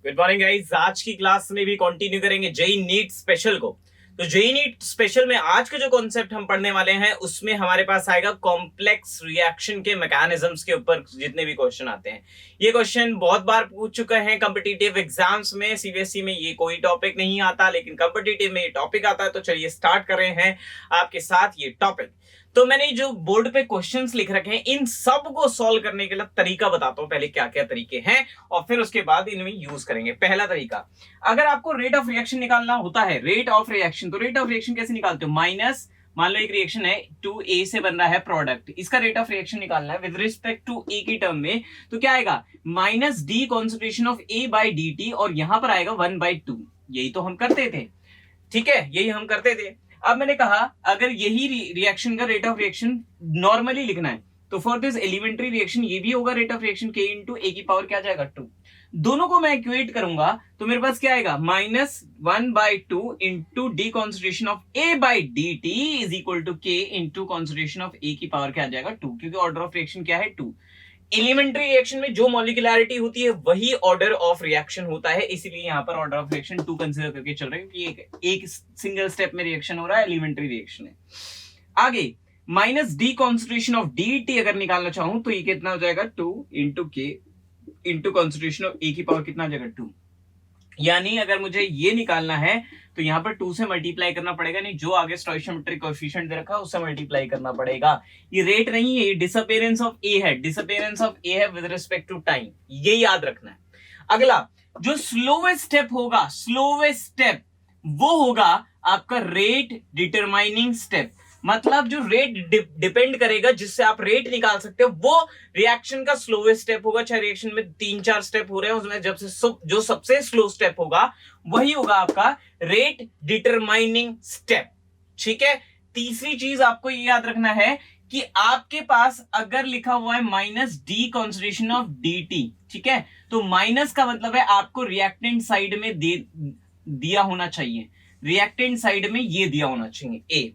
Good morning guys. आज की class में भी कंटिन्यू करेंगे जेई नीट स्पेशल को। तो जेई नीट स्पेशल में आज का जो कॉन्सेप्ट हम पढ़ने वाले हैं उसमें हमारे पास आएगा कॉम्प्लेक्स रिएक्शन के मैकेनिज्म्स के ऊपर जितने भी क्वेश्चन आते हैं। ये क्वेश्चन बहुत बार पूछ चुके हैं कॉम्पिटिटिव एग्जाम्स में। सीबीएसई में ये कोई टॉपिक नहीं आता, लेकिन कॉम्पिटिटिव में ये टॉपिक आता है। तो चलिए स्टार्ट कर रहे हैं आपके साथ ये टॉपिक। तो मैंने जो बोर्ड पे क्वेश्चंस लिख रखे हैं इन सब को सॉल्व करने के लिए तरीका बताता हूं, पहले क्या क्या तरीके हैं और फिर उसके बाद इनमें यूज करेंगे। पहला तरीका, अगर आपको रेट ऑफ रिएक्शन निकालना होता है, रेट ऑफ रिएक्शन, तो रेट ऑफ रिएक्शन कैसे निकालते हो? माइनस, मान लो एक रिएक्शन है 2A से बन रहा है प्रोडक्ट, इसका रेट ऑफ रिएक्शन निकालना है विद रिस्पेक्ट टू ए की टर्म में, तो क्या आएगा? Minus D concentration of A by D T, और यहां पर आएगा 1/2। यही तो हम करते थे, ठीक है, यही हम करते थे। अब मैंने कहा अगर यही रिएक्शन का रेट ऑफ रिएक्शन नॉर्मली लिखना है तो फॉर दिस एलिमेंट्री रिएक्शन ये भी होगा रेट ऑफ रिएक्शन के इंटू ए की पावर क्या आ जाएगा 2। दोनों को मैं इक्वेट करूंगा तो मेरे पास क्या आएगा? -1/2 into the concentration of A by D T is equal to K into concentration of A की पावर क्या आ जाएगा 2, क्योंकि ऑर्डर ऑफ रिएक्शन क्या है 2। एलिमेंट्री रिएक्शन में जो मॉलिक्यूलरिटी होती है वही ऑर्डर ऑफ रिएक्शन होता है, इसलिए यहां पर ऑर्डर ऑफ रिएक्शन 2 कंसीडर करके चल रहे हैं, क्योंकि एक सिंगल स्टेप में रिएक्शन हो रहा है, एलिमेंट्री रिएक्शन है। आगे minus D concentration of D T अगर निकालना चाहूं तो ये कितना हो जाएगा? 2 इंटू के इंटू कॉन्सेंट्रेशन ऑफ ए की पावर कितना हो जाएगा 2। यानी अगर मुझे ये निकालना है तो यहां पर 2 से मल्टीप्लाई करना पड़ेगा, नहीं जो आगे स्टोइशियोमेट्रिक कोएफिशिएंट दे रखा है उससे मल्टीप्लाई करना पड़ेगा। ये रेट नहीं है, ये डिसअपीयरेंस ऑफ ए है, डिसअपीयरेंस ऑफ ए है विद रिस्पेक्ट टू टाइम, ये याद रखना है। अगला जो स्लोवेस्ट स्टेप होगा, स्लोवेस्ट स्टेप वो होगा आपका रेट डिटरमाइनिंग स्टेप। मतलब जो रेट डिपेंड करेगा, जिससे आप रेट निकाल सकते हो, वो रिएक्शन का स्लोवेस्ट स्टेप होगा। चाहे रिएक्शन में 3-4 स्टेप हो रहे हैं, उसमें जब से जो सबसे स्लो स्टेप होगा वही होगा आपका रेट डिटरमाइनिंग स्टेप, ठीक है। तीसरी चीज आपको ये याद रखना है कि आपके पास अगर लिखा हुआ है minus D concentration of D T, ठीक है, तो माइनस का मतलब है आपको रिएक्टेंट साइड में दिया होना चाहिए, रिएक्टेंट साइड में ये दिया होना चाहिए ए।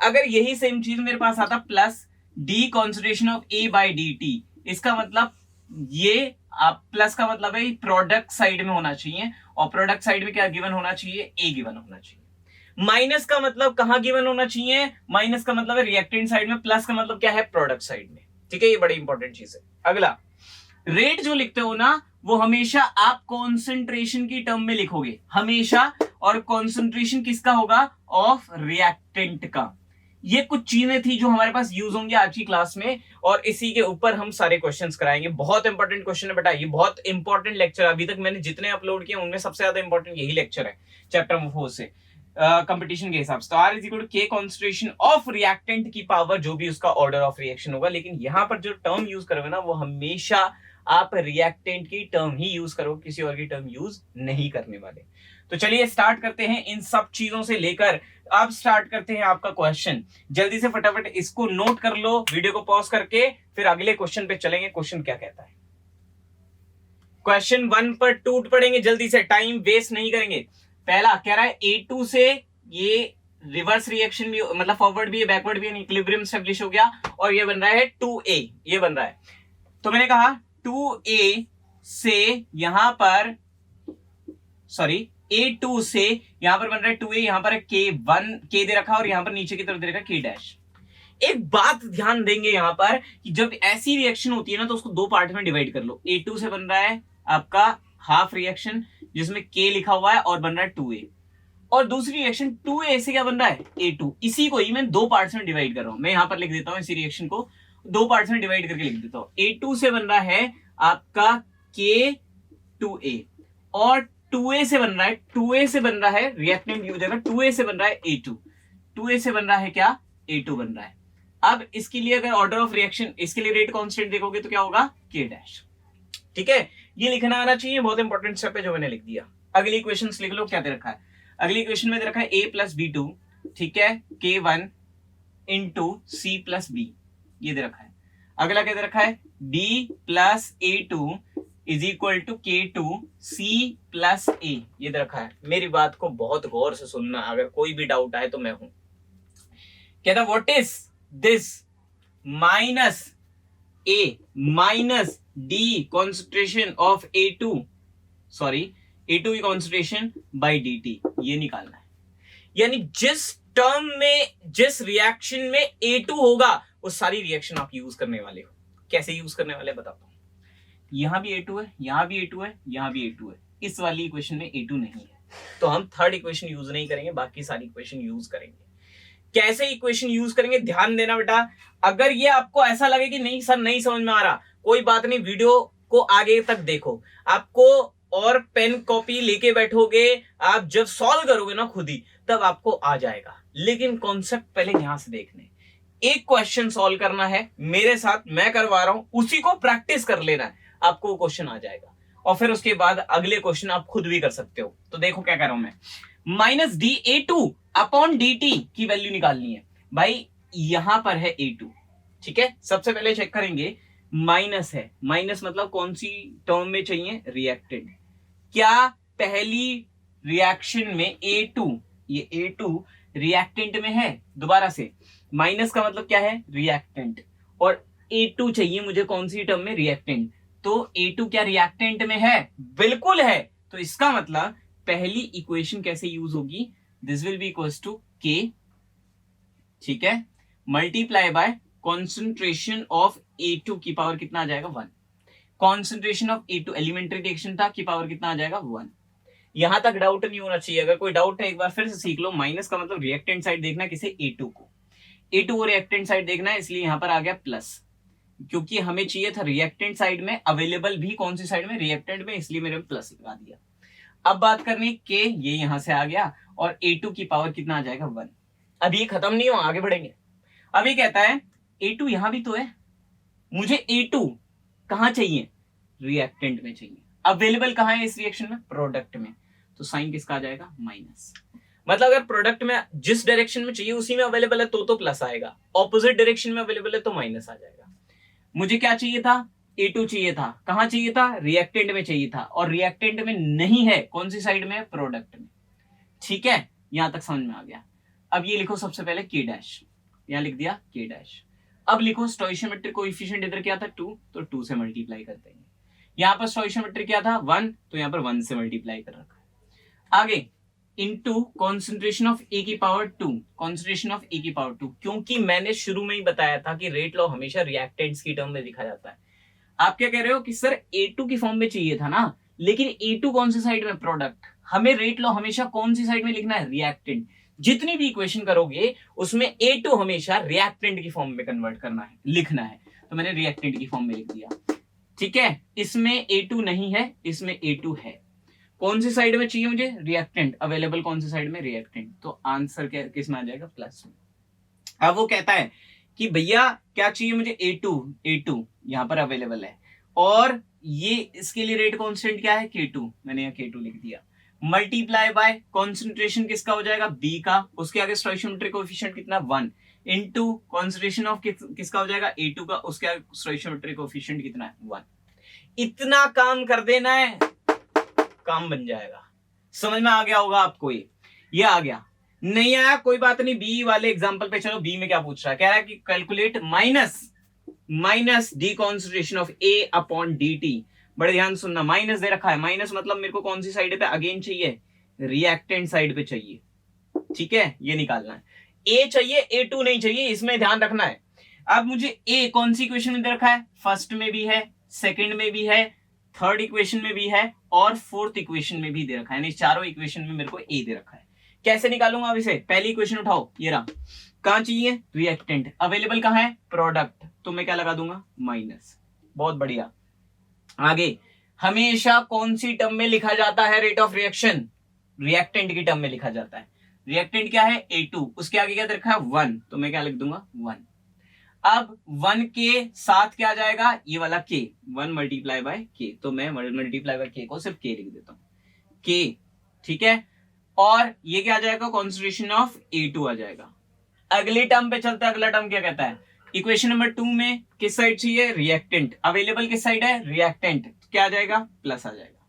अगर यही सेम चीज मेरे पास आता plus D concentration of A by D T, इसका मतलब ये आप प्लस का मतलब है प्रोडक्ट साइड में होना चाहिए, और प्रोडक्ट साइड में क्या गिवन होना चाहिए? ए गिवन होना चाहिए। माइनस का मतलब कहां गिवन होना चाहिए? माइनस का मतलब है रिएक्टेंट साइड में, प्लस का मतलब क्या है? प्रोडक्ट साइड में, ठीक है, ये बड़ी इंपॉर्टेंट चीज है। अगला, रेट जो लिखते हो ना वो हमेशा आप कॉन्सेंट्रेशन की टर्म में लिखोगे हमेशा, और कॉन्सेंट्रेशन किसका होगा? ऑफ रिएक्टेंट का। ये कुछ चीजें थी जो हमारे पास यूज होंगी आज की क्लास में, और इसी के ऊपर हम सारे क्वेश्चंस कराएंगे। बहुत इंपॉर्टेंट क्वेश्चन है बेटा, ये बहुत इंपॉर्टेंट लेक्चर है। अभी तक मैंने जितने अपलोड किए उनमें सबसे ज्यादा इंपॉर्टेंट यही लेक्चर है चैप्टर 4 से कंपटीशन के हिसाब से। तो आर इज इक्वल टू के कॉन्सेंट्रेशन ऑफ रिएक्टेंट की पावर, जो भी उसका ऑर्डर ऑफ रिएक्शन होगा। लेकिन यहां पर जो टर्म यूज करोगे ना वो हमेशा आप रिएक्टेंट की टर्म ही यूज करोगे, किसी और की टर्म यूज नहीं करने वाले। तो चलिए स्टार्ट करते हैं इन सब चीजों से लेकर। अब स्टार्ट करते हैं आपका क्वेश्चन। जल्दी से फटाफट इसको नोट कर लो, वीडियो को पॉज करके, फिर अगले क्वेश्चन पे चलेंगे। क्वेश्चन क्या कहता है? क्वेश्चन 1 पर टूट पड़ेंगे, जल्दी से, टाइम वेस्ट नहीं करेंगे। पहला कह रहा है A2 से ये रिवर्स रिएक्शन भी, मतलब फॉरवर्ड भी है बैकवर्ड भी है, इक्विलिब्रियम एस्टैब्लिश हो गया, और ये बन रहा है 2A, ये बन रहा है। तो मैंने कहा 2A से यहां पर, सॉरी A2 से यहां पर बन रहा है 2A, यहां पर K1 K दे रखा, और यहां पर नीचे की तरफ दे रखा K डैश। एक बात ध्यान देंगे यहां पर कि जब ऐसी रिएक्शन होती है ना तो उसको दो पार्ट में डिवाइड कर लो। A2 से बन रहा है आपका हाफ रिएक्शन जिसमें K लिखा हुआ है और बन रहा है 2A, और दूसरी रिएक्शन 2A से क्या बन रहा है? A2। इसी को ही मैं दो पार्ट्स में डिवाइड कर रहा हूं। मैं यहां पर लिख देता हूं, इसी रिएक्शन को दो पार्ट्स में डिवाइड करके लिख देता हूं। A2 से बन रहा है आपका K2A, और 2A से बन रहा है, 2A से बन रहा है रिएक्टेंट की वजह, 2A से बन रहा है A2, 2A से बन रहा है क्या? A2 बन रहा है। अब इसके लिए अगर ऑर्डर ऑफ रिएक्शन, इसके लिए रेट कांस्टेंट देखोगे तो क्या होगा? K डैश, ठीक है। ये लिखना आना चाहिए, बहुत इंपॉर्टेंट स्टेप है जो मैंने लिख दिया। अगली इक्वेशंस लिख लो, क्या दे रखा है? अगली इक्वेशन में दे रखा है A प्लस B2, ठीक है, K1 into C plus B, ये दे रखा है। अगला क्या दे रखा है? B plus A2 is equal to K2C plus A, ये दे रखा है। मेरी बात को बहुत गौर से सुनना, अगर कोई भी डाउट आए तो मैं हूं। कहता what is this? Minus A minus D concentration of A2 sorry A2 की कॉन्सेंट्रेशन बाय dt, ये निकालना है। यानी जिस टर्म में, जिस रिएक्शन में A2 होगा वो सारी रिएक्शन आप यूज करने वाले हो। कैसे यूज करने वाले बताता हूं। यहां भी A2 है, यहां भी A2 है, यहां भी A2 है, इस वाली इक्वेशन में A2 नहीं है, तो हम थर्ड इक्वेशन यूज नहीं करेंगे, बाकी सारी इक्वेशन यूज करेंगे। कैसे इक्वेशन यूज करेंगे ध्यान देना बेटा। अगर ये आपको ऐसा लगे कि नहीं सर नहीं समझ में आ रहा, कोई बात नहीं, वीडियो को आगे तक देखो। आपको और पेन कॉपी लेके बैठोगे, आप जब सॉल्व करोगे ना खुद ही, तब आपको आ जाएगा। लेकिन कॉन्सेप्ट पहले यहां से देखने, एक क्वेश्चन सॉल्व करना है मेरे साथ, मैं करवा रहा हूं, उसी को प्रैक्टिस कर लेना है, आपको वो क्वेश्चन आ जाएगा। और फिर उसके बाद अगले क्वेश्चन आप खुद भी कर सकते हो। तो देखो क्या कर रहा हूं मैं, minus D A2 upon dt की वैल्यू निकालनी है। भाई यहां पर है A2, ठीक है। सबसे पहले चेक करेंगे, माइनस है, माइनस मतलब कौन सी टर्म में चाहिए, रिएक्टेंट। क्या पहली रिएक्शन में A2, ये A2 रिएक्टेंट में है, दोबारा से माइनस का मतलब क्या है, रिएक्टेंट, और A2 चाहिए मुझे कौन सी टर्म में, रिएक्टेंट। तो A2 क्या रिएक्टेंट में है, बिल्कुल है। तो इसका मतलब पहली इक्वेशन कैसे यूज होगी, this will be equals to K, ठीक है, multiply by concentration of A2 की पावर कितना आ जाएगा, 1। Concentration of A2 elementary reaction था, की पावर कितना आ जाएगा, 1। यहां तक डाउट नहीं होना चाहिए। अगर कोई डाउट है एक बार फिर से सीख लो। माइनस का मतलब रिएक्टेंट साइड देखना किसे, A2 को, A2 को रिएक्टेंट साइड देखना है, इसलिए यहां पर आ गया प्लस, क्योंकि हमें चाहिए था रिएक्टेंट साइड में अवेलेबल भी कौन सी साइड में, रिएक्टेंट में, इसलिए मैंने प्लस लगा दिया। अब बात करनी K, ये यहां से आ गया, और A2 की पावर कितना आ जाएगा, 1। अब ये खत्म नहीं हो, आगे बढ़ेंगे। अभी कहता है A2 यहां भी तो है, मुझे A2 कहां चाहिए, रिएक्टेंट में चाहिए। अवेलेबल कहां है इस रिएक्शन में, प्रोडक्ट में, तो साइन किसका आ जाएगा, माइनस। मतलब अगर प्रोडक्ट में जिस डायरेक्शन में चाहिए उसी में अवेलेबल है तो प्लस आएगा, ऑपोजिट डायरेक्शन में अवेलेबल है तो माइनस आ जाएगा। मुझे क्या चाहिए था, A2 चाहिए था, कहां चाहिए था, रिएक्टेंट में चाहिए था, और रिएक्टेंट में नहीं है, कौन सी साइड में, प्रोडक्ट में, ठीक है। यहां तक समझ में आ गया। अब ये लिखो सबसे पहले K डैश, यहां लिख दिया K डैश। अब लिखो स्टोइशियोमेट्रिक कोएफिशिएंट इधर क्या था, 2, तो 2 से मल्टीप्लाई कर देंगे। यहां पर स्टोइशियोमेट्रिक क्या था, 1, तो यहां पर 1 से मल्टीप्लाई कर रखा है। आगे इनटू कॉन्सेंट्रेशन ऑफ A की पावर 2, कॉन्सेंट्रेशन ऑफ A की पावर 2, क्योंकि मैंने शुरू में ही बताया था कि रेट लॉ हमेशा रिएक्टेंट्स की टर्म में लिखा जाता है। आप क्या कह रहे हो कि सर A2 की फॉर्म में चाहिए था ना, लेकिन A2 कौन सी साइड में, प्रोडक्ट। हमें रेट लॉ हमेशा कौन सी साइड में लिखना है, रिएक्टेंट। जितनी भी इक्वेशन करोगे उसमें A2 हमेशा रिएक्टेंट की फॉर्म में कन्वर्ट करना है, लिखना है। तो मैंने रिएक्टेंट की फॉर्म में लिख दिया, ठीक है। इसमें A2 नहीं है, इसमें A2 है। कौन सी साइड में चाहिए मुझे, रिएक्टेंट, अवेलेबल कौन सी साइड में, रिएक्टेंट, तो आंसर क्या किस में आ जाएगा, प्लस में। अब वो कहता है कि भैया क्या चाहिए मुझे, A2 यहां पर अवेलेबल है, और ये इसके लिए रेट कांस्टेंट क्या है, K2, मैंने यहाँ K2 लिख दिया, मल्टीप्लाई बाय कॉन्सेंट्रेशन किसका हो जाएगा, B का, उसके आगे स्टोइशियोमेट्रिक कोएफिशिएंट कितना, 1, इनटू कॉन्सेंट्रेशन ऑफ किसका हो जाएगा, A2 का, उसके आगे स्टोइशियोमेट्रिक कोएफिशिएंट कितना है, 1। इतना काम कर देना है, काम बन जाएगा। समझ में आ गया होगा आपको, ये आ गया। नहीं आया कोई बात नहीं, बी वाले एग्जांपल पे चलो। बी में क्या पूछ रहा है, कह रहा है कि calculate minus D concentration of A upon dt। बड़े ध्यान सुनना, माइनस दे रखा है, माइनस मतलब मेरे को कौन सी साइड पे अगेन चाहिए, रिएक्टेंट साइड पे चाहिए, ठीक है। ये निकालना है, A चाहिए, A2 नहीं चाहिए, इसमें ध्यान रखना है। अब मुझे A कौन सी इक्वेशन में दे रखा है, फर्स्ट में भी है, सेकंड में भी है, थर्ड इक्वेशन में भी है, और फोर्थ इक्वेशन में भी दे रखा है, यानी चारों इक्वेशन में मेरे को A दे रखा है। कैसे निकालूंगा अब इसे, पहली इक्वेशन उठाओ, ये रहा, कहां चाहिए, रिएक्टेंट, अवेलेबल कहां है, प्रोडक्ट, तो मैं क्या लगा दूंगा, माइनस। बहुत बढ़िया। आगे हमेशा कौन सी टर्म में लिखा जाता है रेट ऑफ रिएक्शन, रिएक्टेंट की टर्म में लिखा जाता है। रिएक्टेंट क्या है, A2, उसके आगे क्या रखा है, 1, तो मैं क्या लिख दूंगा, 1। अब 1 के साथ क्या आ जाएगा, ये वाला K, 1 मल्टीप्लाई बाय K, तो मैं मल्टीप्लाई बाय K को सिर्फ K लिख देता हूं, K, ठीक है। और ये क्या आ जाएगा, कॉन्सेंट्रेशन ऑफ A2 आ जाएगा। अगली टर्म पे चलते हैं, अगला टर्म क्या कहता है, इक्वेशन नंबर 2 में किस साइड चाहिए, रिएक्टेंट, अवेलेबल किस साइड है, रिएक्टेंट, क्या आ जाएगा, प्लस आ जाएगा।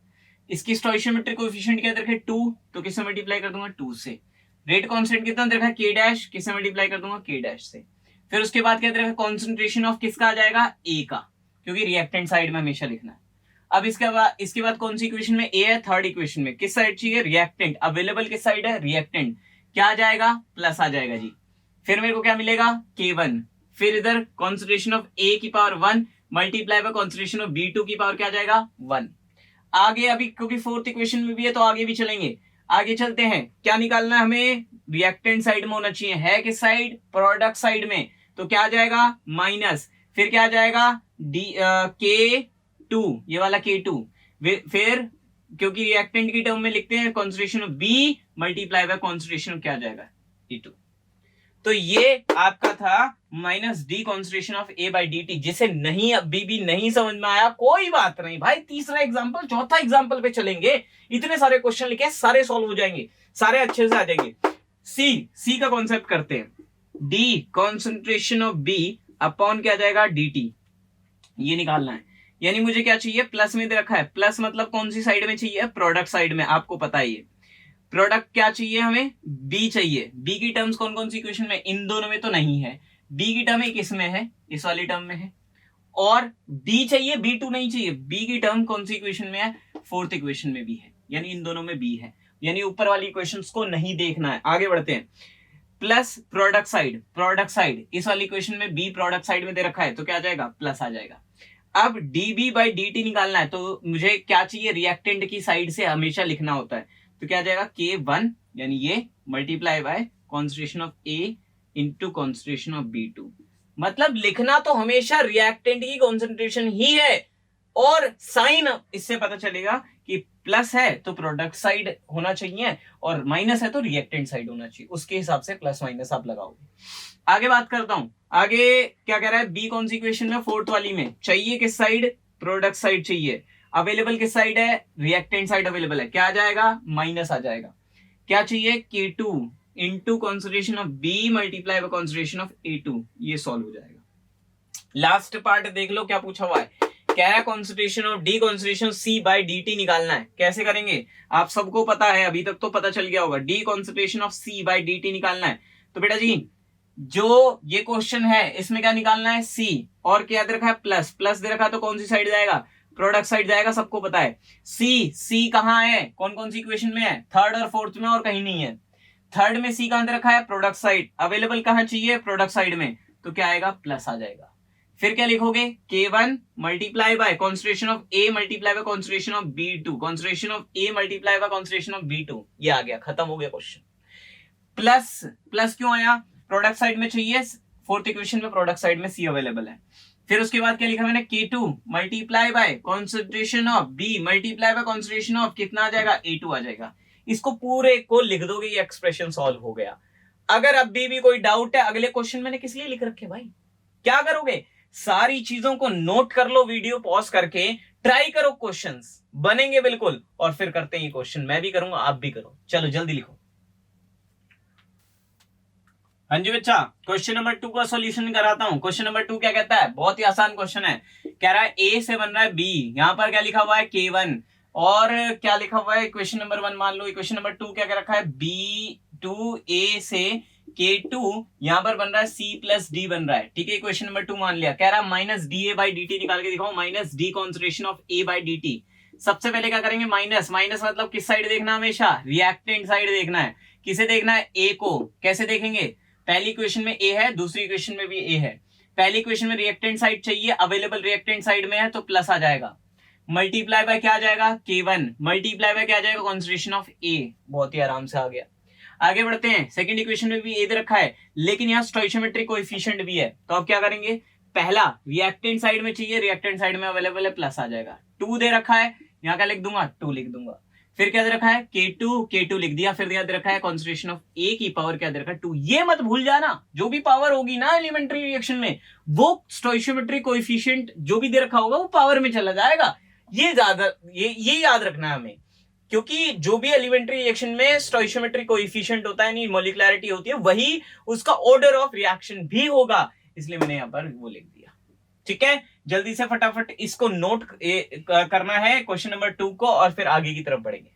इसकी स्टोइशियोमेट्रिक कोएफिशिएंट क्या रखे, 2, तो किससे मल्टीप्लाई कर दूंगा, 2 से। रेट कांस्टेंट कितना देखा है, K डैश, किससे मल्टीप्लाई कर दूंगा, K डैश से। फिर उसके बाद क्या देखा, कॉन्सेंट्रेशन ऑफ किसका आ जाएगा, A का, क्योंकि रिएक्टेंट साइड में हमेशा लिखना है। अब इसके बाद कौन सी इक्वेशन में ए है, थर्ड इक्वेशन में किस साइड चाहिए, रिएक्टेंट, अवेलेबल किस साइड है, रिएक्टेंट, क्या आ जाएगा, प्लस आ जाएगा जी। फिर मेरे को क्या मिलेगा, K1, फिर इधर कॉन्सेंट्रेशन ऑफ A की power 1 multiply by concentration of B2 की पावर क्या आ जाएगा, 1। आगे अभी क्योंकि फोर्थ इक्वेशन में भी है तो आगे भी चलेंगे, आगे चलते हैं। क्या निकालना है हमें, रिएक्टेंट साइड में होना चाहिए, है किस साइड, प्रोडक्ट साइड में, तो क्या आ जाएगा माइनस, फिर क्या आ जाएगा K2, ये वाला K2, फिर क्योंकि रिएक्टेंट की टर्म में लिखते हैं concentration of B multiply by concentration क्या आ जाएगा, E2। तो ये आपका था minus D concentration of A by D T. जिसे नहीं अभी भी नहीं समझ में आया कोई बात नहीं भाई, तीसरा एग्जांपल चौथा एग्जांपल पे चलेंगे, इतने सारे क्वेश्चन लिखे सारे सॉल्व हो जाएंगे, सारे अच्छे से आ जाएंगे। सी का कॉन्सेप्ट करते हैं, D concentration of B upon क्या जाएगा, dt, ये निकालना है। यानी मुझे क्या चाहिए, प्लस में दे रखा है, प्लस मतलब कौन सी साइड में चाहिए, प्रोडक्ट साइड में, आपको पता है ये प्रोडक्ट क्या चाहिए हमें, बी चाहिए। बी की टर्म्स कौन कौन सी इक्वेशन में, इन दोनों में तो नहीं है, बी की टर्म एक इसमें है, इस वाली टर्म में है, और बी चाहिए, B2 नहीं चाहिए। बी की टर्म कौन सी इक्वेशन में है, फोर्थ इक्वेशन में भी है, यानी इन दोनों में बी है, यानी ऊपर वाली इक्वेशंस को नहीं देखना है। आगे बढ़ते हैं, प्लस प्रोडक्ट साइड इस वाली इक्वेशन में बी प्रोडक्ट साइड में दे रखा है तो क्या आ जाएगा, प्लस आ जाएगा। अब dB बाई dt निकालना है तो मुझे क्या चाहिए, रिएक्टेंट की साइड से हमेशा लिखना होता है, तो क्या आ जाएगा K1, यानी ये multiply by concentration of A into concentration of B2। मतलब लिखना तो हमेशा रिएक्टेंट की कॉन्सेंट्रेशन ही है, और साइन इससे पता चलेगा कि प्लस है तो प्रोडक्ट साइड होना चाहिए और माइनस है तो रिएक्टेंट साइड होना चाहिए, उसके हिसाब से प्लस माइनस आप लगाओगे। आगे बात करता हूं, आगे क्या कह रहा है, बी कौन सी इक्वेशन में, फोर्थ वाली में चाहिए किस साइड, प्रोडक्ट साइड चाहिए, अवेलेबल किस साइड है, रिएक्टेंट साइड अवेलेबल है, क्या आ जाएगा, माइनस आ जाएगा। क्या चाहिए, K2 into concentration of B multiply by concentration of A2, ये सॉल्व हो जाएगा। लास्ट पार्ट देख लो क्या पूछा हुआ है, कह रहा है concentration of D concentration C by dt निकालना है। कैसे करेंगे, आप सबको पता है, अभी तक तो पता चल गया होगा, D concentration of C by dt निकालना है। तो बेटा जी जो ये क्वेश्चन है इसमें क्या निकालना है, C, और क्या दे रखा है, प्लस, प्लस दे रखा है तो कौन सी साइड जाएगा, प्रोडक्ट साइड जाएगा, सबको पता है। C कहां है, कौन कौन सी इक्वेशन में है, थर्ड और फोर्थ में, और कहीं नहीं है। थर्ड में C कहां दे रखा है, प्रोडक्ट साइड, अवेलेबल कहां चाहिए, प्रोडक्ट साइड में, तो क्या आएगा, प्लस आ जाएगा। फिर क्या लिखोगे, K1 multiply by concentration of A multiply by concentration of B2, concentration of A multiply by concentration of B2, ये आ गया, खत्म हो गया क्वेश्चन। प्लस, प्लस क्यों आया, प्रोडक्ट साइड में चाहिए, फोर्थ इक्वेशन में प्रोडक्ट साइड में C अवेलेबल है। फिर उसके बाद क्या लिखा मैंने, K2 multiply by concentration of B multiply by concentration of कितना आ जाएगा, A2 आ जाएगा। इसको पूरे को लिख दोगे, ये एक्सप्रेशन सॉल्व हो गया। अगर अभी भी कोई डाउट है, अगले क्वेश्चन मैंने किस लिए लिख रखे भाई, क्या करोगे, सारी चीजों को नोट कर लो, वीडियो पॉज करके ट्राई करो, क्वेश्चंस बनेंगे बिल्कुल, और फिर करते हैं ये क्वेश्चन, मैं भी करूंगा आप भी करो। चलो जल्दी लिखो। हाँ जी बच्चा, क्वेश्चन नंबर 2 का सॉल्यूशन कराता हूं। क्वेश्चन नंबर 2 क्या कहता है, बहुत ही आसान क्वेश्चन है, कह रहा है A से बन रहा है B, यहां पर क्या लिखा हुआ है, K1, और क्या लिखा हुआ है, इक्वेशन नंबर 1 मान लो, इक्वेशन नंबर 2 क्या कह रखा है, B2 A से K2, यहां पर बन रहा है C प्लस D बन रहा है, ठीक है, इक्वेशन नंबर 2 मान लिया। कह रहा है माइनस DA बाई dt निकाल के दिखाओ, minus D concentration of A by dt। सबसे पहले क्या करेंगे, माइनस, माइनस मतलब किस साइड देखना, हमेशा रिएक्टेंट साइड देखना है। किसे देखना है, A को। कैसे देखेंगे, पहली इक्वेशन में A है, दूसरी इक्वेशन में भी A है। पहली इक्वेशन में रिएक्टेंट साइड चाहिए, अवेलेबल रिएक्टेंट साइड में है तो प्लस आ जाएगा, मल्टीप्लाई बाय क्या आ जाएगा, K1 मल्टीप्लाई बाय क्या आ जाएगा, कॉन्सेंट्रेशन ऑफ A। बहुत ही आराम से आ गया। आगे बढ़ते हैं, सेकंड इक्वेशन में भी A दे रखा है, लेकिन यहाँ स्टोइशियोमेट्रिक कोएफिशिएंट भी है, तो अब क्या करेंगे, पहला रिएक्टेंट साइड में चाहिए, रिएक्टेंट साइड में अवेलेबल है, प्लस आ जाएगा। 2 दे रखा है, यहाँ क्या लिख दूंगा, 2 लिख दूंगा। फिर क्या दे रखा है, K2 लिख दिया। फिर दे रखा है कॉन्सेंट्रेशन ऑफ A की पावर क्या दे रखा है, 2। ये मत भूल जाना, जो भी पावर होगी ना एलिमेंट्री रिएक्शन में, वो स्टोइशियोमेट्रिक कोएफिशिएंट जो भी दे रखा होगा वो पावर में चला जाएगा। ये याद रखना है हमें, क्योंकि जो भी एलिमेंट्री रिएक्शन में स्टोइशियोमेट्रिक कोएफिशिएंट होता है, मॉलिक्युलैरिटी होती है, वही उसका ऑर्डर ऑफ रिएक्शन भी होगा, इसलिए मैंने यहां पर वो लिख दिया। ठीक है, जल्दी से फटाफट इसको नोट करना है क्वेश्चन नंबर 2 को, और फिर आगे की तरफ बढ़ेंगे।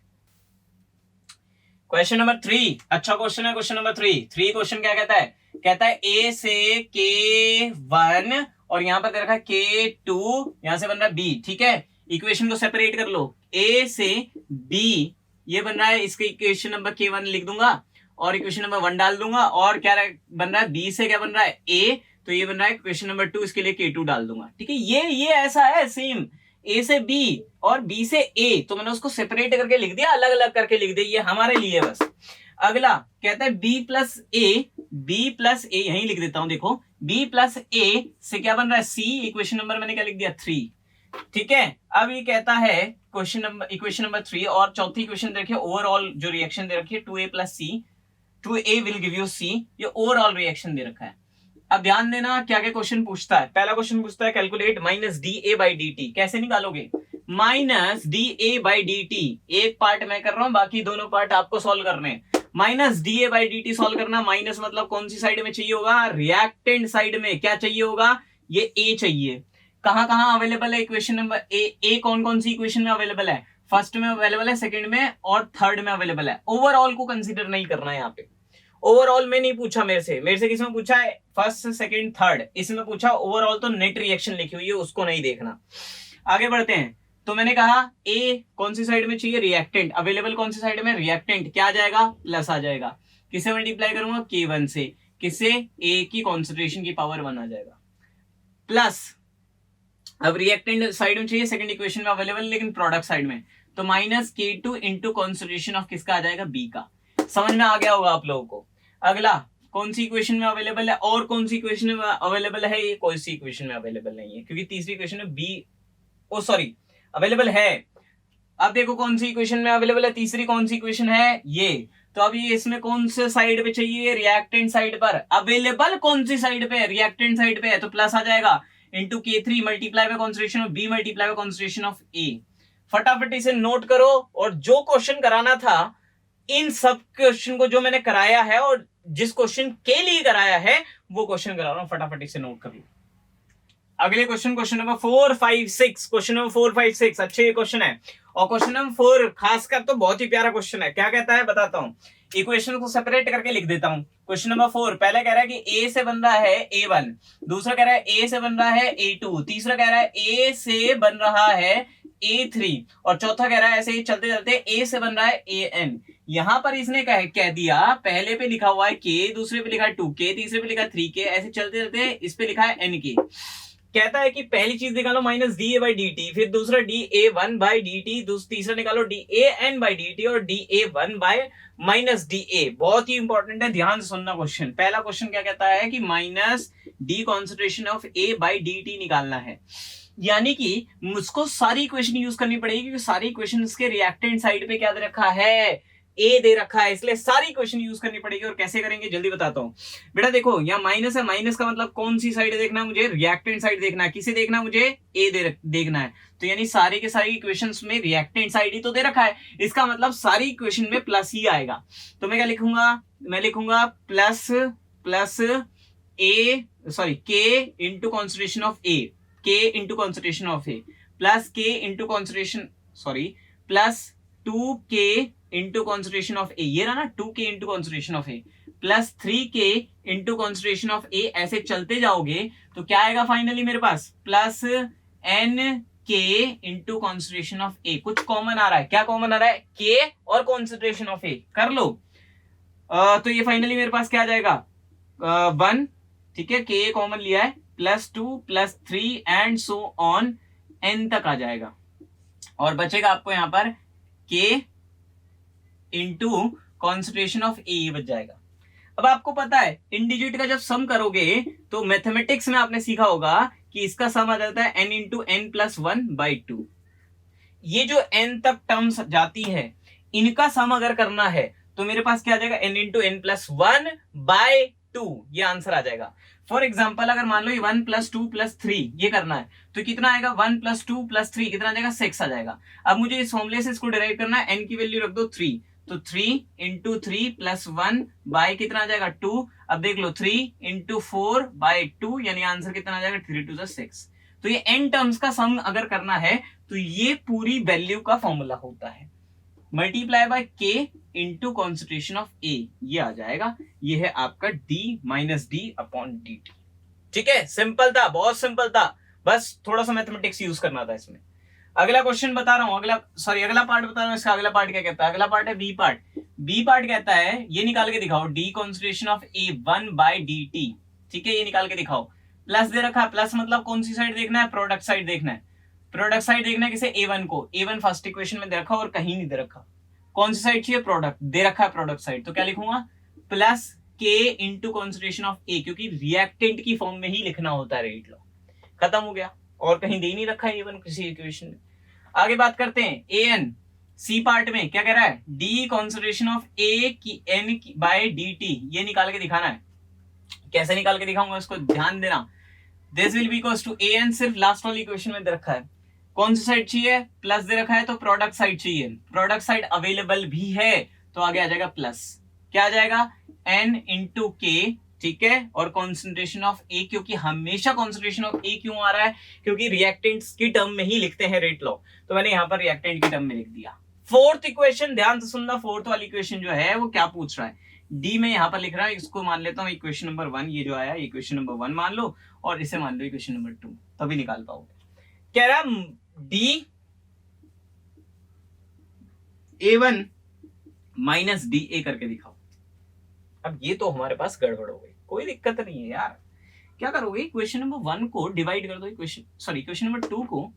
क्वेश्चन नंबर 3 अच्छा क्वेश्चन है। क्वेश्चन नंबर 3 क्वेश्चन क्या कहता है, कहता है A से K1 और यहां पर दे रखा है K2, यहां से बन रहा है B, ठीक है। इक्वेशन को सेपरेट कर लो, ए से बी ये बन रहा है, इसके इक्वेशन नंबर K1 लिख दूंगा और इक्वेशन नंबर 1 डाल दूंगा, और क्या बन रहा है बी से क्या बन रहा है ए, तो ये बन रहा है इक्वेशन नंबर 2, इसके लिए K2 डाल दूंगा। ठीक है, ये ऐसा है सेम, ए से बी और बी से ए, तो मैंने उसको सेपरेट करके लिख दिया, अलग अलग करके लिख दिया, ये हमारे लिए बस। अगला कहता है बी प्लस ए यहीं लिख देता हूं, देखो बी प्लस ए से क्या बन रहा है सी, इक्वेशन नंबर मैंने क्या लिख दिया 3। ठीक है, अब ये कहता है इक्वेशन नंबर 3, और चौथी इक्वेशन देखिए ओवरऑल जो रिएक्शन दे रखी है 2a plus C, 2a will give you C, ये ओवरऑल रिएक्शन दे रखा है। अब ध्यान देना क्या क्या क्वेश्चन पूछता है। पहला क्वेश्चन पूछता है calculate minus D A by D T, कैसे निकालोगे minus D A by D T, एक पार्ट मैं कर रहा हूं, बाकी दोनों पार्ट आपको सॉल्व करने हैं। Minus D A by D T solve करना, माइनस मतलब कौन सी साइड में चाहिए होगा, रिएक्टेंट साइड में क्या चाहिए होगा, ये ए चाहिए। कहां कहां अवेलेबल है इक्वेशन नंबर ए कौन कौन सी इक्वेशन में अवेलेबल है, फर्स्ट में अवेलेबल है, सेकंड में और थर्ड में अवेलेबल है। ओवरऑल को कंसीडर नहीं करना है यहाँ पे, ओवरऑल में नहीं पूछा मेरे से किसमें पूछा है फर्स्ट सेकंड थर्ड, इसमें पूछा ओवरऑल, तो नेट रिएक्शन लिखी हुई है उसको नहीं देखना। आगे बढ़ते हैं, तो मैंने कहा ए कौन सी साइड में चाहिए, रिएक्टेंट अवेलेबल कौन सी साइड में, रिएक्टेंट क्या आ जाएगा प्लस आ जाएगा, किसे मल्टीप्लाई करूंगा K1 से, किससे ए की कॉन्सेंट्रेशन की पावर 1 आ जाएगा प्लस, अब रिएक्टेंट साइड में चाहिए सेकंड इक्वेशन में अवेलेबल, लेकिन प्रोडक्ट साइड में, तो minus K2 into concentration of किसका आ जाएगा बी का। समझ में आ गया होगा आप लोगों को। अगला कौन सी इक्वेशन में अवेलेबल है, और कौन सी इक्वेशन में अवेलेबल है, ये कोई सी इक्वेशन में अवेलेबल नहीं है, क्योंकि तीसरी इक्वेशन में बी अवेलेबल है। अब देखो कौन सी इक्वेशन में अवेलेबल है, तीसरी कौन सी इक्वेशन है ये, तो अब ये इसमें कौन से साइड पे चाहिए, रिएक्टेंट साइड पर अवेलेबल, कौन सी साइड पे, रिएक्टेंट साइड पे है, तो प्लस आ जाएगा into K3 multiply by concentration of B multiply by concentration of A. फटाफट इसे नोट करो, और जो क्वेश्चन कराना था इन सब क्वेश्चन को जो मैंने कराया है और जिस क्वेश्चन के लिए कराया है वो क्वेश्चन करा रहा हूं, फटाफट इसे नोट कर लो। अगले क्वेश्चन नंबर 4, 5, 6, क्वेश्चन नंबर 4, 5, 6 अच्छे क्वेश्चन है, और क्वेश्चन नंबर 4 खासकर तो बहुत ही प्यारा क्वेश्चन है। क्या कहता है बताता हूं, इक्वेशन को सेपरेट करके लिख देता हूं। क्वेश्चन नंबर 4 पहले कह रहा है कि ए से बन रहा है A1, दूसरा कह रहा है ए से बन रहा है A2, तीसरा कह रहा है ए से बन रहा है A3, और चौथा कह रहा है ऐसे ही चलते चलते ए से बन रहा है AN। यहां पर इसने कह दिया पहले पे लिखा हुआ है K, दूसरे पे लिखा है 2K, तीसरे पे लिखा है 3K, ऐसे चलते चलते इस पे लिखा है NK। कहता है कि पहली चीज निकालो minus D A by D T, फिर दूसरा DA1 बाई डी टी, तीसरा निकालो DAN बाई डी टी, और DA1 बाई माइनस DA। बहुत ही इंपॉर्टेंट है, ध्यान से सुनना क्वेश्चन। पहला क्वेश्चन क्या कहता है कि minus D concentration of A by D T निकालना है, यानी कि मुझको सारी इक्वेशन यूज करनी पड़ेगी, क्योंकि सारी इक्वेशन के रिएक्टेंट साइड पे क्या दे रखा है, ए दे रखा है, इसलिए सारी इक्वेशन यूज करनी पड़ेगी। और कैसे करेंगे जल्दी बताता हूं बेटा। देखो यहाँ माइनस है, माइनस का मतलब कौन सी साइड देखना है मुझे, रिएक्टेंट साइड देखना है। किसे देखना है मुझे, ए देखना है, तो यानी सारे के सारी इक्वेशंस में रिएक्टेंट साइड ही तो दे रखा है, इसका मतलब सारी इक्वेशन में प्लस ही आएगा। तो मैं क्या लिखूंगा, मैं लिखूंगा plus K into concentration of A, K into concentration of A, plus K into concentration plus 2K into concentration of A, ये रहा ना 2K into concentration of A, plus 3K into concentration of A, ऐसे चलते जाओगे तो क्या आएगा finally मेरे पास, plus NK into concentration of A. कुछ कॉमन आ रहा है, क्या कॉमन आ रहा है, K और कॉन्सेंट्रेशन ऑफ ए, कर लो। तो ये फाइनली मेरे पास क्या आ जाएगा 1, ठीक है, K कॉमन लिया है, plus 2 plus 3 and so on N तक आ जाएगा, और बचेगा आपको यहां पर K इंटू कॉन्सेंट्रेशन ऑफ ए बच जाएगा। अब आपको पता है इन डिजिट का जब सम करोगे तो मैथमेटिक्स में आपने सीखा होगा कि इसका सम आ जाता है n इंटू n प्लस 1/2। ये जो n तक टर्म्स जाती है इनका सम अगर करना है तो मेरे पास क्या आ जाएगा, n इंटू n प्लस 1/2, ये आंसर आ जाएगा। फॉर एग्जाम्पल अगर मान लो ये 1 प्लस 2 प्लस 3 ये करना है तो कितना आएगा, 1 प्लस 2 प्लस 3 कितना आ जाएगा, 6 आ जाएगा। अब मुझे इस फॉर्मूले से इसको डिराइव करना है, n की वैल्यू रख दो 3, तो 3 इंटू 3 प्लस 1 बाय कितना आ जाएगा 2। अब देख लो 3 इंटू 4 बाय 2, यानी आंसर कितना आ जाएगा 3 टू 6। तो ये n टर्म्स का सम अगर करना है तो ये पूरी वैल्यू का फॉर्मूला होता है, multiply by K into concentration of A, ये आ जाएगा। ये है आपका D minus D upon dt। ठीक है, सिंपल था, बहुत सिंपल था, बस थोड़ा सा मैथमेटिक्स यूज करना था इसमें। अगला क्वेश्चन बता रहा हूं, अगला पार्ट बता रहा हूं। इसका अगला पार्ट क्या कहता है? अगला पार्ट है बी पार्ट। बी पार्ट कहता है ये निकाल के दिखाओ, डी कॉन्सेंट्रेशन ऑफ A1/dt। ठीक है, ये निकाल के दिखाओ। प्लस दे रखा है, प्लस मतलब कौन सी साइड देखना है? प्रोडक्ट साइड देखना है। प्रोडक्ट साइड देखना है किसे? A1 को। A1 फर्स्ट इक्वेशन में दे रखा और कहीं नहीं दे रखा। कौन सी साइड चाहिए? प्रोडक्ट दे रखा है, प्रोडक्ट साइड। तो क्या लिखूंगा? Plus K into concentration of A, क्योंकि रिएक्टेंट की फॉर्म में ही लिखना होता है रेट लॉ। खत्म हो गया, और कहीं दे नहीं रखा है A1 किसी इक्वेशन में। आगे बात करते हैं AN। सी पार्ट में क्या कह रहा है? डी कॉन्सेंट्रेशन ऑफ A की N/dt, ये निकाल के दिखाना है। कैसे निकाल के दिखाऊंगा इसको ध्यान देना। This will be equals to AN, सिर्फ लास्ट वाली इक्वेशन में दे रखा है। कौन सी साइड चाहिए? प्लस दे रखा है, तो प्रोडक्ट साइड चाहिए। प्रोडक्ट साइड अवेलेबल भी है, तो आगे आ जाएगा प्लस। क्या आ जाएगा? N इंटू K, ठीक है, और कॉन्सेंट्रेशन ऑफ A, क्योंकि हमेशा कॉन्सेंट्रेशन ऑफ A क्यों आ रहा है? क्योंकि रिएक्टेंट्स की टर्म में ही लिखते हैं रेट लॉ, तो मैंने यहां पर रिएक्टेंट की टर्म में लिख दिया। फोर्थ इक्वेशन ध्यान से सुनना, फोर्थ वाली इक्वेशन जो है वो क्या पूछ रहा है? डी में यहां पर लिख रहा है, इसको मान लेता हूं इक्वेशन नंबर 1। ये जो आया इक्वेशन नंबर 1 मान लो, और इसे मान लो इक्वेशन नंबर 2, तभी निकाल पाओगे। कह रहा D A1 minus D A करके दिखाओ। अब ये तो हमारे पास गड़बड़ हो गई, कोई दिक्कत नहीं है यार। क्या करोगे? इक्वेशन नंबर 1 को डिवाइड कर दो इक्वेशन नंबर 2 को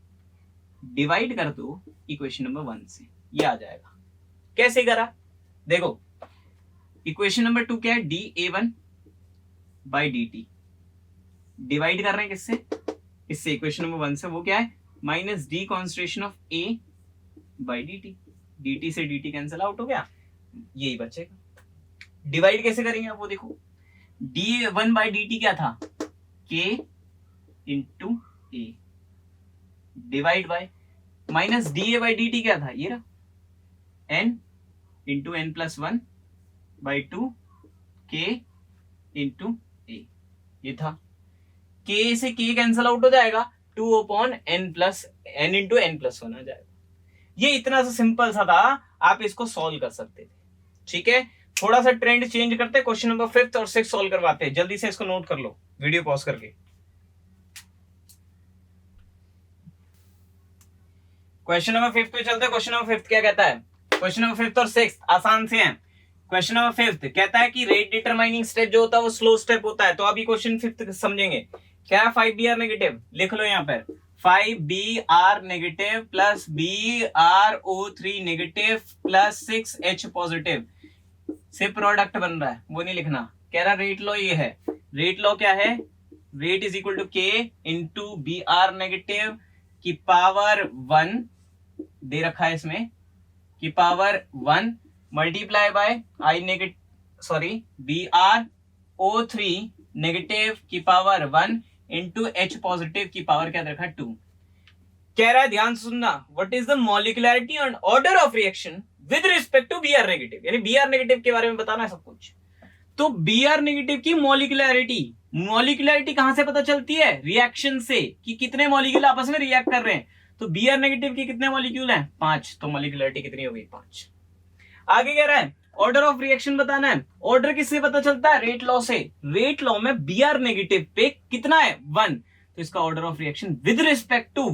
डिवाइड कर दो इक्वेशन नंबर 1 से, ये आ जाएगा। कैसे करा? देखो, इक्वेशन नंबर 2 क्या है? dA1/dt। डिवाइड कर रहे हैं किससे? इससे, इक्वेशन नंबर 1 से। वो क्या है? Minus D concentration of A/dt। dt से dt कैंसिल आउट हो गया, यही बचेगा। डिवाइड कैसे करेंगे आप वो देखो। d1/dt क्या था? K into A divide by minus dA/dt क्या था? ये रहा n into n+1/2 K into A, ये था। K से K कैंसिल आउट हो जाएगा, 2/n इंटू n+1 आ जाएगा। ये इतना सा सिंपल सा था, आप इसको सॉल्व कर सकते थे। ठीक है, थोड़ा सा ट्रेंड चेंज करते, क्वेश्चन नंबर 5 और 6 सॉल्व करवाते हैं। जल्दी से इसको नोट कर लो, वीडियो पॉज करके। क्वेश्चन नंबर 5 पे चलते हैं। क्वेश्चन नंबर 5 क्या कहता है? क्वेश्चन नंबर 5 और 6 आसान से हैं। क्वेश्चन नंबर 5 कहता है कि रेट डिटरमाइनिंग स्टेप जो होता है वो स्लो स्टेप होता है। तो अभी क्वेश्चन 5 समझेंगे। क्या है? 5Br नेगेटिव, लिख लो यहाँ पर 5Br negative plus BrO3 negative plus 6H positive से प्रोडक्ट बन रहा है, वो नहीं लिखना। कह रहा रेट लॉ ये है। रेट लॉ क्या है? Rate is equal to K into Br negative की पावर 1 दे रखा है इसमें, की power 1 multiply by I negative BrO3 negative की पावर 1 इंटू H पॉजिटिव की पावर क्या दे रखा है? 2। कह रहा है ध्यान सुनना, what is the molecularity and order of reaction with respect to Br negative, यानी Br नेगेटिव के बारे में बताना है सब कुछ। तो Br नेगेटिव की मॉलिक्युलरिटी कहां से पता चलती है? रिएक्शन से, कि कितने मॉलिक्यूल आपस में रिएक्ट कर रहे हैं। तो Br नेगेटिव की कितने मॉलिक्यूल हैं? 5, तो मॉलिक्युलरिटी कितनी हो गई? 5। आगे कह रहा है ऑर्डर ऑफ रिएक्शन बताना है। ऑर्डर किससे पता चलता है? रेट लॉ से। रेट लॉ में Br नेगेटिव पे कितना है? 1, तो इसका order of reaction with respect to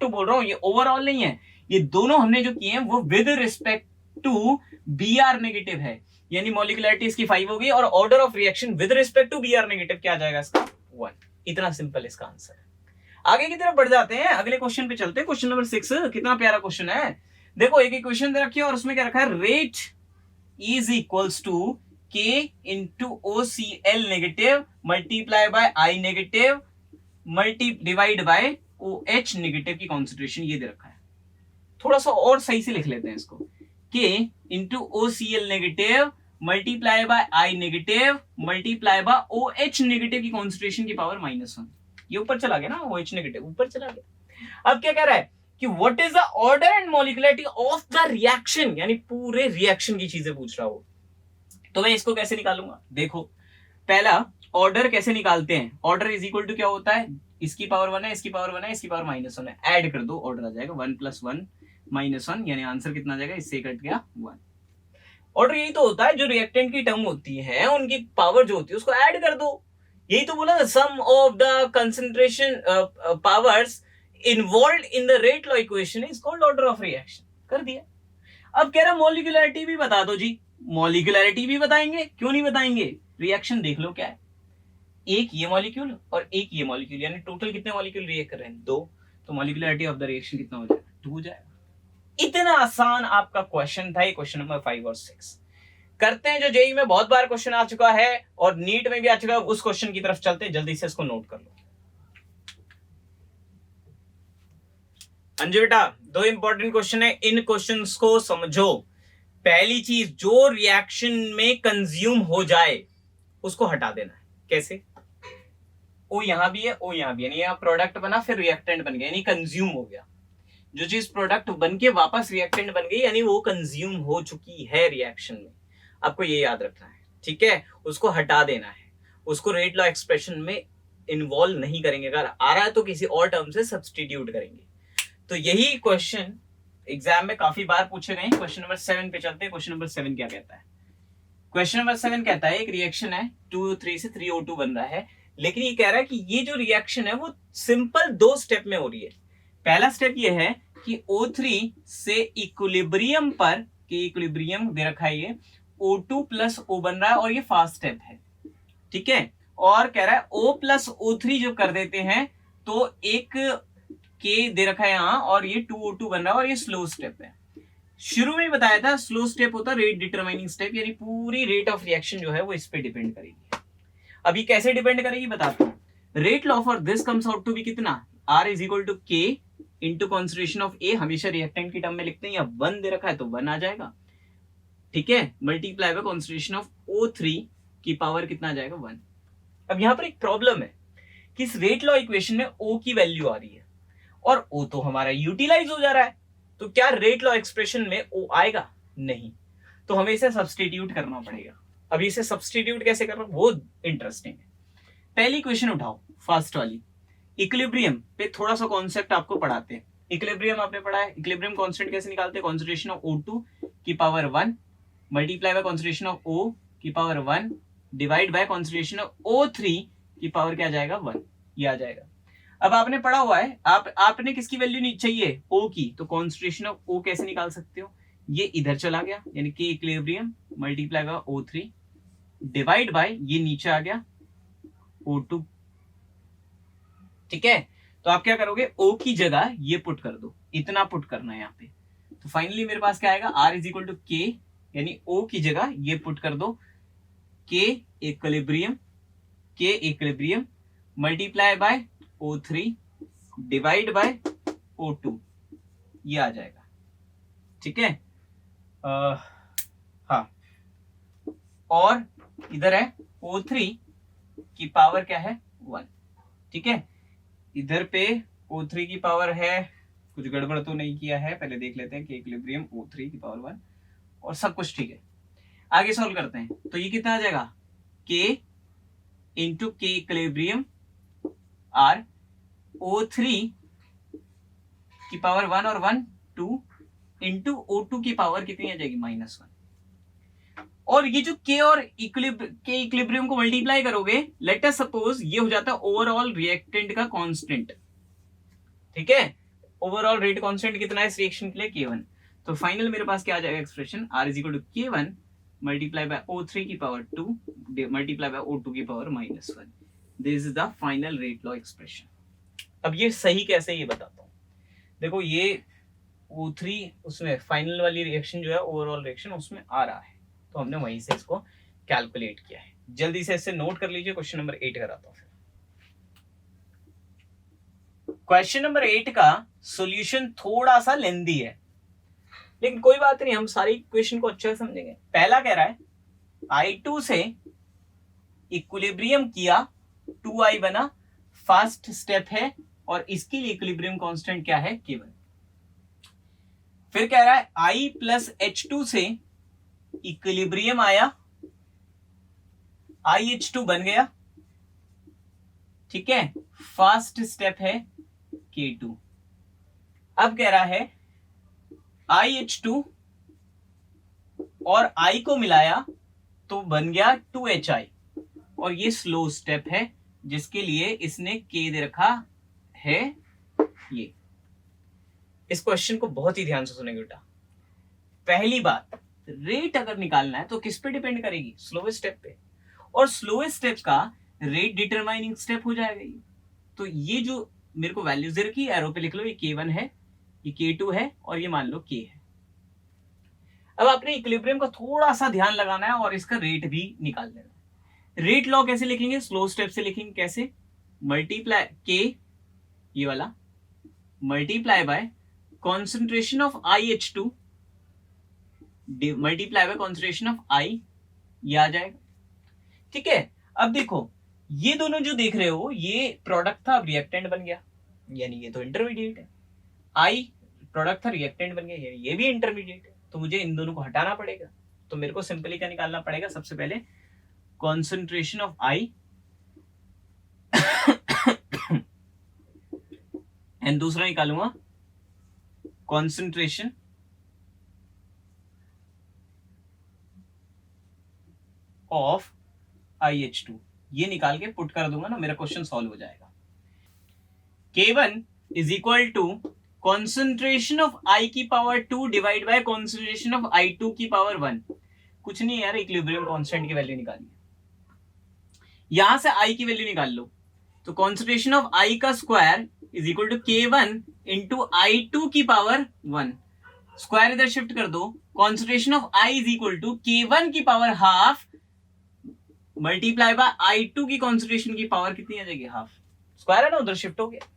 बोल रहा हूं, ये ओवरऑल नहीं है, ये दोनों हमने जो किए हैं वो with respect to Br negative है, यानी मॉलिक्युलरिटी इसकी 5 होगी, और order of reaction with respect to Br negative क्या आ जाएगा इसका? 1। इतना सिंपल इसका आंसर है। आगे की तरफ बढ़ जाते हैं, अगले क्वेश्चन पे चलते हैं। क्वेश्चन नंबर 6 कितना प्यारा क्वेश्चन है। देखो, एक इक्वेशन दे रखी है और उसमें क्या रखा है? Rate is equals to K into OCl negative multiply by I negative divide by OH negative की कॉन्सेंट्रेशन, ये दे रखा है। थोड़ा सा और सही से लिख लेते हैं इसको। K into OCl negative multiply by I negative multiply bye OH negative की कॉन्सेंट्रेशन की पावर -1। ये ऊपर चला गया ना, OH नेगेटिव ऊपर चला गया। अब क्या कह रहा है कि what is the order and molecularity of the reaction, यानी पूरे रिएक्शन की चीजें पूछ रहा हो। तो मैं इसको कैसे निकालूंगा? देखो, पहला ऑर्डर कैसे निकालते हैं? ऑर्डर इज इक्वल टू क्या होता है? इसकी पावर 1 है, इसकी पावर 1 है, इसकी पावर -1 है, ऐड कर दो, ऑर्डर आ जाएगा 1 + 1 -1, यानी आंसर कितना आ जाएगा? इससे कट गया 1। ऑर्डर यही तो होता है, जो रिएक्टेंट की टर्म होती है उनकी पावर जो होती है उसको ऐड कर दो। यही तो बोला, sum of the concentration powers involved in the rate law equation is called order of reaction. कर दिया। अब कह रहा मॉलिक्यूलरिटी भी बता दो जी। मॉलिक्यूलरिटी भी बताएंगे, क्यों नहीं बताएंगे, रिएक्शन देख लो क्या है, एक ये मॉलिक्यूल और एक ये मॉलिक्यूल, यानी टोटल कितने मॉलिक्यूल रिएक्ट कर रहे हैं, 2। तो मॉलिक्यूलरिटी ऑफ द रिएक्शन कितना हो जाएगा, 2 हो जाएगा। इतना आसान आपका क्वेश्चन था ये, क्वेश्चन नंबर 5 और 6। करते हैं जो जेई में बहुत बार क्वेश्चन आ चुका है और नीट में भी आ चुका है, उस क्वेश्चन की तरफ चलते हैं, जल्दी से इसको नोट कर लो। अंजू बेटा 2 इंपॉर्टेंट क्वेश्चन है, इन क्वेश्चंस को समझो। पहली चीज, जो रिएक्शन में कंज्यूम हो जाए उसको हटा देना है। कैसे, ओ यहां भी है, ओ यहां भी है, यानी यहां प्रोडक्ट बना फिर रिएक्टेंट बन गया, यानी कंज्यूम हो गया। जो चीज प्रोडक्ट बन के वापस रिएक्टेंट बन गई, यानी वो कंज्यूम हो चुकी है रिएक्शन में। आपको ये याद रखना है, ठीक है। उसको हटा देना है, उसको रेट लॉ एक्सप्रेशन में इन्वॉल्व नहीं करेंगे, अगर आ रहा है तो किसी और टर्म से सब्स्टिट्यूट करेंगे। तो यही क्वेश्चन एग्जाम में काफी बार पूछे गए। क्वेश्चन नंबर 7 पे चलते हैं। क्वेश्चन नंबर 7 क्या कहता है? क्वेश्चन नंबर 7 कहता है एक रिएक्शन है 2O3 से 3O2 बन रहा है, लेकिन ये कह रहा है कि ये जो रिएक्शन है वो सिंपल 2 स्टेप में हो रही है। पहला स्टेप ये है कि O3 से इक्विलिब्रियम पर, कि इक्विलिब्रियम दे रखा है ये O2 प्लस O बन रहा है और ये फास्ट स्टेप है, ठीक है। और कह रहा है O प्लस O3 जो कर देते हैं तो एक K दे रखा है यहाँ और ये 2O2 बन रहा है और ये स्लो स्टेप है। शुरू में ही बताया था स्लो स्टेप होता है रेट डिटरमाइनिंग स्टेप, यानी पूरी रेट ऑफ रिएक्शन जो है वो इस पे डिपेंड करेगी। अभी कैसे डिपेंड करेगी बताता हूं। Rate law for this comes out to be कितना, R is equal to K into concentration of A, हमेशा रिएक्टेंट की टर्म में लिखते हैं, या 1 दे रखा है तो 1 आ जाएगा, ठीक है, multiply by concentration of O3 की पावर कितना आ जाएगा, 1। अब यहां पर एक प्रॉब्लम है कि इस रेट लॉ इक्वेशन में O की वैल्यू आ रही है और O तो हमारा यूटिलाइज हो जा रहा है, तो क्या रेट लॉ एक्सप्रेशन में O आएगा, नहीं, तो हमें इसे सब्स्टिट्यूट करना पड़ेगा। अभी इसे सब्स्टिट्यूट कैसे करना वो इंटरेस्टिंग है। पहली क्वेश्चन उठाओ, फर्स्ट वाली, इक्विलिब्रियम पे थोड़ा सा कॉन्सेप्ट आपको पढ़ाते हैं। इक्विलिब्रियम आपने पढ़ा है, इक्विलिब्रियम कांस्टेंट कैसे निकालते हैं, कॉन्सेंट्रेशन ऑफ O2 की power 1 multiply by concentration of O की power 1 divide by concentration of O3 की पावर क्या आ जाएगा, 1, ये आ जाएगा। अब आपने पढ़ा हुआ है, आपने किसकी वैल्यू नहीं चाहिए, O की, तो कॉन्सेंट्रेशन ऑफ O कैसे निकाल सकते हो, ये इधर चला गया, यानी कि equilibrium multiply by O3 divide by ये नीचे आ गया O2, ठीक है। तो आप क्या करोगे, O की जगह ये पुट कर दो, इतना पुट करना है यहाँ पे, तो फाइनली मेरे पास क्या आएगा, R is equal to K, यानी O की जगह ये पुट कर दो, K equilibrium multiply by O3 divide by O2, ये आ जाएगा, ठीक है। हाँ, और इधर है O3 की पावर क्या है, 1, ठीक है। इधर पे O3 की पावर है, कुछ गड़बड़ तो नहीं किया है, पहले देख लेते हैं कि इक्विलिब्रियम O3 की पावर 1 और सब कुछ ठीक है। आगे सॉल्व करते हैं, तो ये कितना आ जाएगा, K into K equilibrium R O3 की पावर 1 और 1 2 इंटू O2 की पावर कितनी आ जाएगी, -1। और ये जो K और इक्विलिब्रियम को मल्टीप्लाई करोगे, लेट अस सपोज ये हो जाता है ओवरऑल रिएक्टेंट का कांस्टेंट, ठीक है। ओवरऑल रेट कांस्टेंट कितना है इस रिएक्शन के लिए, K1। तो फाइनल मेरे पास क्या आ जाएगा expression, R is equal to K1 multiply by O3 की पावर 2 मल्टीप्लाई बाय O2 की power -1। This is the final rate law expression. अब ये सही कैसे, ये बताता हूं। देखो ये O3 उसमें फाइनल वाली रिएक्शन जो है, ओवरऑल रिएक्शन उसमें आ रहा है, तो हमने वहीं से इसको कैलकुलेट किया है। जल्दी से इसे नोट कर लीजिए। क्वेश्चन नंबर 8 कराता हूं। फिर क्वेश्चन नंबर 8 का सॉल्यूशन थोड़ा सा लेंदी है, लेकिन कोई बात नहीं, हम सारी क्वेश्चन को अच्छे से समझेंगे। पहला कह रहा है I2 से इक्विलिब्रियम किया, 2I बना, फर्स्ट स्टेप है और इसके लिए इक्विलिब्रियम कांस्टेंट क्या है, K1। फिर कह रहा है I प्लस H2 से इक्विलिब्रियम आया, IH2 बन गया, ठीक है, फर्स्ट स्टेप है K2। अब कह रहा है IH2 और I को मिलाया तो बन गया 2HI, और ये स्लो स्टेप है जिसके लिए इसने K दे रखा है ये इस क्वेश्चन को बहुत ही ध्यान से सुनेंगे बेटा। पहली बात, रेट अगर निकालना है तो किस पे डिपेंड करेगी? स्लोवेस्ट स्टेप पे, और स्लोवेस्ट स्टेप का रेट डिटरमाइनिंग स्टेप हो जाएगा ये। तो ये जो मेरे को वैल्यूज दे रखी है एरो पे लिख लो, ये K1 है, ये K2 है और ये मान लो K है। अब आपने इक्विलिब्रियम का थोड़ा सा ध्यान लगाना है और इसका रेट भी निकाल लेना है। रेट लॉ कैसे लिखेंगे? स्लो स्टेप से लिखेंगे। कैसे? मल्टीप्लाई K ये वाला multiply by concentration of IH2 multiply by concentration of I, ये आ जाएगा। ठीक है, अब देखो ये दोनों जो देख रहे हो ये प्रोडक्ट था, अब रिएक्टेंट बन गया, यानी ये तो इंटरमीडिएट है। I प्रोडक्ट था, रिएक्टेंट बन गया, यानी ये भी इंटरमीडिएट है। तो मुझे इन दोनों को हटाना पड़ेगा। तो मेरे को सिंपली क्या निकालना पड़ेगा? सबसे पहले कॉन्सेंट्रेशन ऑफ I एंड दूसरा निकालूंगा कॉन्सेंट्रेशन ऑफ IH2। ये निकाल के पुट कर दूंगा ना, मेरा क्वेश्चन सॉल्व हो जाएगा। K1 is equal to concentration of I की power 2 divide by concentration of I2 की पावर 1। कुछ नहीं यार, इक्विलिब्रियम कांस्टेंट की वैल्यू निकालनी है। यहां से I की वैल्यू निकाल लो, तो कॉन्सेंट्रेशन ऑफ I का square is equal to K1 into I2 की पावर 1। स्क्वायर इधर शिफ्ट कर दो, concentration of I is equal to K1 की power half multiply by I2 की कॉन्सेंट्रेशन की पावर कितनी आ जाएगी? हाफ। स्क्वायर है ना, उधर शिफ्ट हो गया।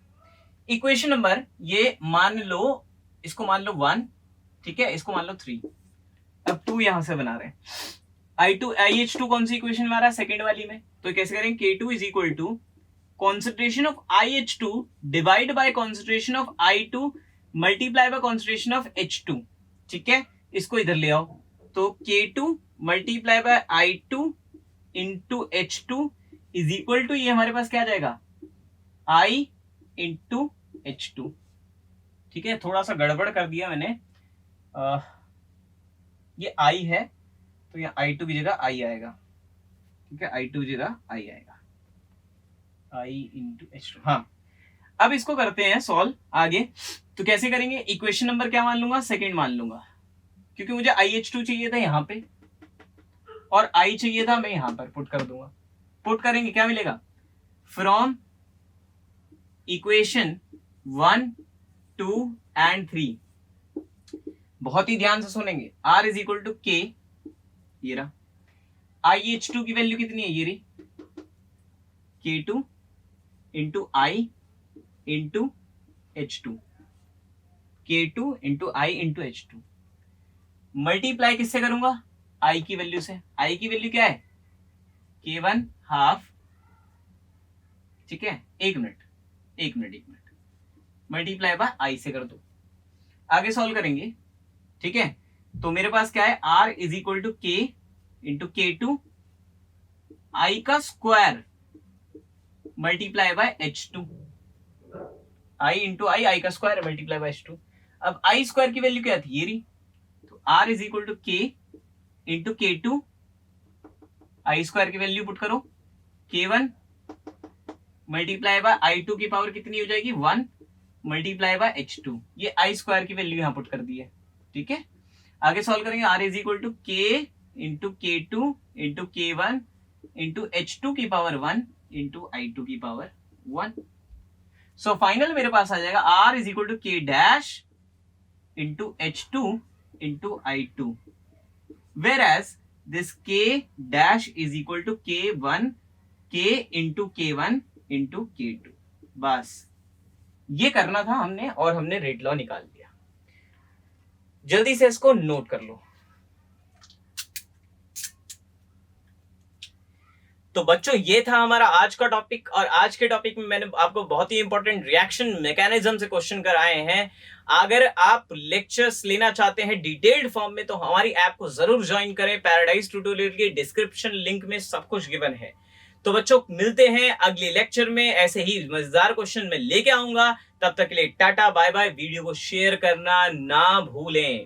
इक्वेशन नंबर ये मान लो, इसको मान लो 1, ठीक है, इसको मान लो 3। अब 2 यहां से बना रहे हैं। IH2 कौन सी इक्वेशन में आ रहा है? सेकेंड वाली में। तो कैसे करेंगे? K2 is equal to concentration of IH2 divide by concentration of I2 multiply by concentration of H2। ठीक है, इसको इधर ले आओ, तो K2 multiply by I2 into H2 is equal to, ये हमारे पास क्या आ जाएगा? I into H2। ठीक है, थोड़ा सा गड़बड़ कर दिया मैंने, ये I है तो ये I2 की जगह I आएगा। ठीक है, I2 की जगह I आएगा, I इंटू H2। हाँ, अब इसको करते हैं सॉल्व आगे। तो कैसे करेंगे? इक्वेशन नंबर क्या मान लूंगा? सेकेंड मान लूंगा, क्योंकि मुझे IH2 चाहिए था यहां पे और I चाहिए था, मैं यहां पर पुट कर दूंगा। पुट करेंगे, क्या मिलेगा? From equation 1, 2 and 3। बहुत ही ध्यान से सुनेंगे। R is equal to K, ये रहा। IH2 की वैल्यू कितनी है? ये रही, K2 into I into H2, K2 into I into H2। Multiply किससे करूंगा? I की वैल्यू से। I की वैल्यू क्या है? K1 half. ठीक है, एक मिनट मल्टीप्लाई बाय I से कर दो, आगे सॉल्व करेंगे। ठीक है, तो मेरे पास क्या है? R is equal to K into K2 I का square multiply by H2, I into I का स्क्वायर मल्टीप्लाई बाय H2। अब I स्क्वायर की वैल्यू क्या थी? ये रही, तो R is equal to K into K2 I square की वैल्यू पुट करो, K1 मल्टीप्लाई बाय I2 की पावर कितनी हो जाएगी? 1 मल्टीप्लाई बाय H2। ये I स्क्वायर की वैल्यू यहां पुट कर दी है। ठीक है, आगे सॉल्व करेंगे। R is equal to K into K2 into K1 into H2 की पावर 1 इंटू I2 की पावर 1। सो फाइनल मेरे पास आ जाएगा R is equal to K dash into H2 into I2, whereas this K dash is equal to K1 K into K1 into K2। बस ये करना था हमने, और हमने रेट लॉ निकाल दिया। जल्दी से इसको नोट कर लो। तो बच्चों, ये था हमारा आज का टॉपिक, और आज के टॉपिक में मैंने आपको बहुत ही इंपॉर्टेंट रिएक्शन मैकेनिज्म से क्वेश्चन कराए हैं। अगर आप लेक्चर्स लेना चाहते हैं डिटेल्ड फॉर्म में, तो हमारी ऐप को जरूर ज्वाइन करें। पैराडाइज ट्यूटोरियल के डिस्क्रिप्शन लिंक में सब कुछ गिवन है। तो बच्चों, मिलते हैं अगले लेक्चर में, ऐसे ही मजेदार क्वेश्चन में लेके आऊंगा। तब तक के लिए टाटा बाय बाय। वीडियो को शेयर करना ना भूलें।